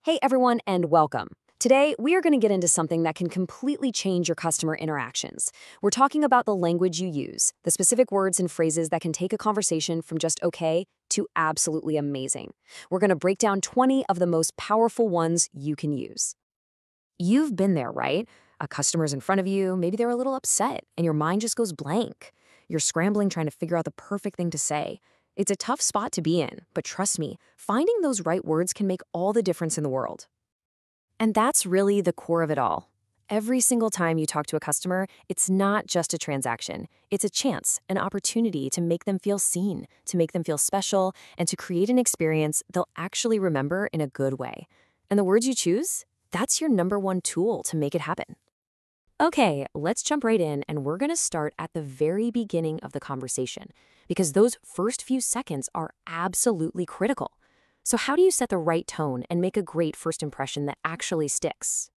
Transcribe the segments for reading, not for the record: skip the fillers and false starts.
Hey everyone, and welcome. Today, we are going to get into something that can completely change your customer interactions. We're talking about the language you use, the specific words and phrases that can take a conversation from just okay to absolutely amazing. We're going to break down 20 of the most powerful ones you can use. You've been there, right? A customer's in front of you, maybe they're a little upset, and your mind just goes blank. You're scrambling trying to figure out the perfect thing to say. It's a tough spot to be in, but trust me, finding those right words can make all the difference in the world. And that's really the core of it all. Every single time you talk to a customer, it's not just a transaction. It's a chance, an opportunity to make them feel seen, to make them feel special, and to create an experience they'll actually remember in a good way. And the words you choose? That's your number one tool to make it happen. Okay, let's jump right in, and we're going to start at the very beginning of the conversation, because those first few seconds are absolutely critical. So how do you set the right tone and make a great first impression that actually sticks?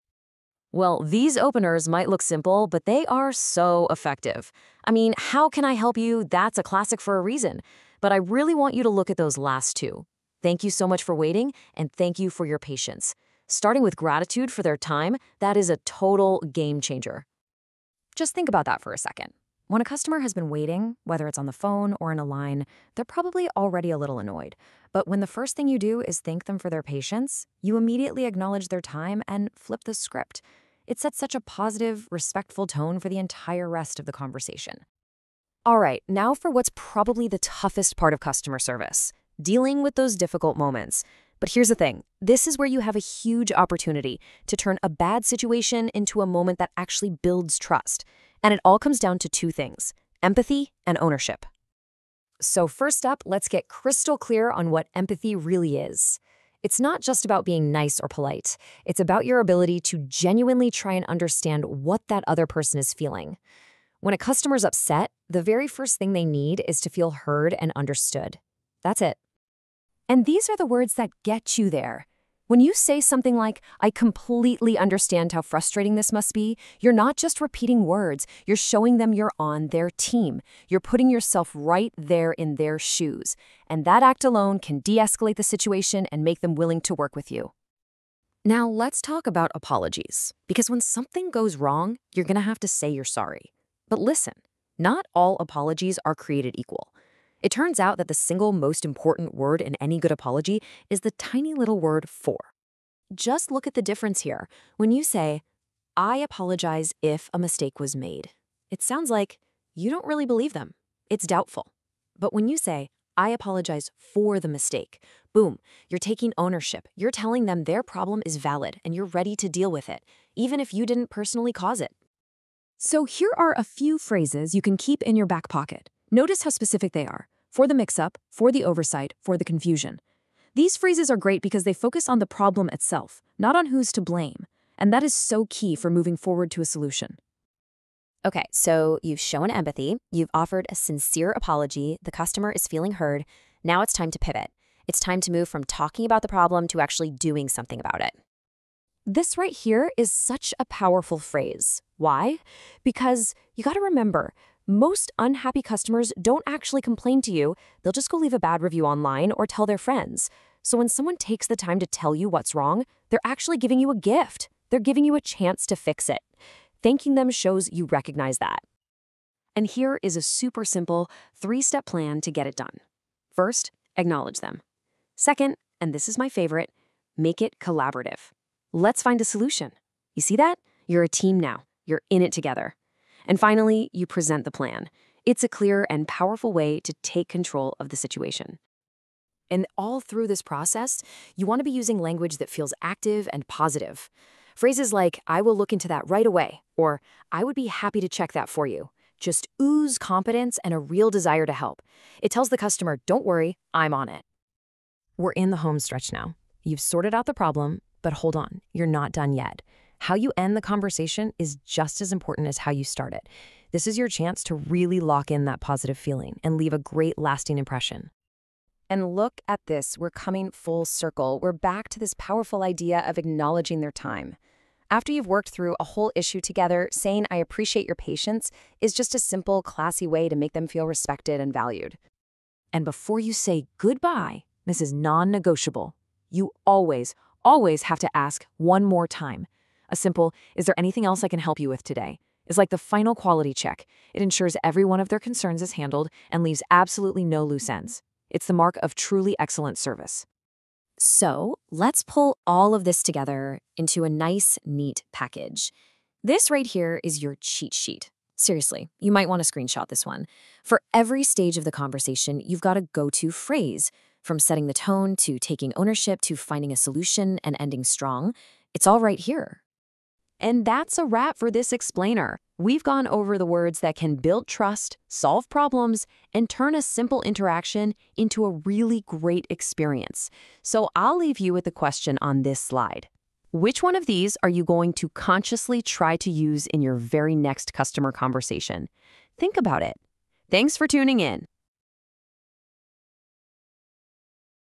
Well, these openers might look simple, but they are so effective. I mean, how can I help you? That's a classic for a reason. But I really want you to look at those last two. Thank you so much for waiting, and thank you for your patience. Starting with gratitude for their time, that is a total game changer. Just think about that for a second. When a customer has been waiting, whether it's on the phone or in a line, they're probably already a little annoyed. But when the first thing you do is thank them for their patience, you immediately acknowledge their time and flip the script. It sets such a positive, respectful tone for the entire rest of the conversation. All right, now for what's probably the toughest part of customer service, dealing with those difficult moments. But here's the thing, this is where you have a huge opportunity to turn a bad situation into a moment that actually builds trust. And it all comes down to two things, empathy and ownership. So first up, let's get crystal clear on what empathy really is. It's not just about being nice or polite. It's about your ability to genuinely try and understand what that other person is feeling. When a customer's upset, the very first thing they need is to feel heard and understood. That's it. And these are the words that get you there. When you say something like, I completely understand how frustrating this must be, you're not just repeating words, you're showing them you're on their team. You're putting yourself right there in their shoes. And that act alone can de-escalate the situation and make them willing to work with you. Now let's talk about apologies, because when something goes wrong, you're going to have to say you're sorry. But listen, not all apologies are created equal. It turns out that the single most important word in any good apology is the tiny little word for. Just look at the difference here. When you say, I apologize if a mistake was made, it sounds like you don't really believe them. It's doubtful. But when you say, I apologize for the mistake, boom, you're taking ownership. You're telling them their problem is valid and you're ready to deal with it, even if you didn't personally cause it. So here are a few phrases you can keep in your back pocket. Notice how specific they are. For the mix-up, for the oversight, for the confusion. These phrases are great because they focus on the problem itself, not on who's to blame. And that is so key for moving forward to a solution. Okay, so you've shown empathy, you've offered a sincere apology, the customer is feeling heard. Now it's time to pivot. It's time to move from talking about the problem to actually doing something about it. This right here is such a powerful phrase. Why? Because you got to remember, most unhappy customers don't actually complain to you. They'll just go leave a bad review online or tell their friends. So when someone takes the time to tell you what's wrong, they're actually giving you a gift. They're giving you a chance to fix it. Thanking them shows you recognize that. And here is a super simple 3-step plan to get it done. First, acknowledge them. Second, and this is my favorite, make it collaborative. Let's find a solution. You see that? You're a team now. You're in it together. And finally, you present the plan. It's a clear and powerful way to take control of the situation. And all through this process, you want to be using language that feels active and positive. Phrases like, I will look into that right away, or I would be happy to check that for you. Just ooze competence and a real desire to help. It tells the customer, don't worry, I'm on it. We're in the home stretch now. You've sorted out the problem, but hold on, you're not done yet. How you end the conversation is just as important as how you start it. This is your chance to really lock in that positive feeling and leave a great lasting impression. And look at this, we're coming full circle. We're back to this powerful idea of acknowledging their time. After you've worked through a whole issue together, saying I appreciate your patience is just a simple, classy way to make them feel respected and valued. And before you say goodbye, this is non-negotiable. You always, always have to ask one more time. A simple, "Is there anything else I can help you with today?" is like the final quality check. It ensures every one of their concerns is handled and leaves absolutely no loose ends. It's the mark of truly excellent service. So, let's pull all of this together into a nice, neat package. This right here is your cheat sheet. Seriously, you might want to screenshot this one. For every stage of the conversation, you've got a go-to phrase. From setting the tone to taking ownership to finding a solution and ending strong, it's all right here. And that's a wrap for this explainer. We've gone over the words that can build trust, solve problems, and turn a simple interaction into a really great experience. So I'll leave you with a question on this slide. Which one of these are you going to consciously try to use in your very next customer conversation? Think about it. Thanks for tuning in.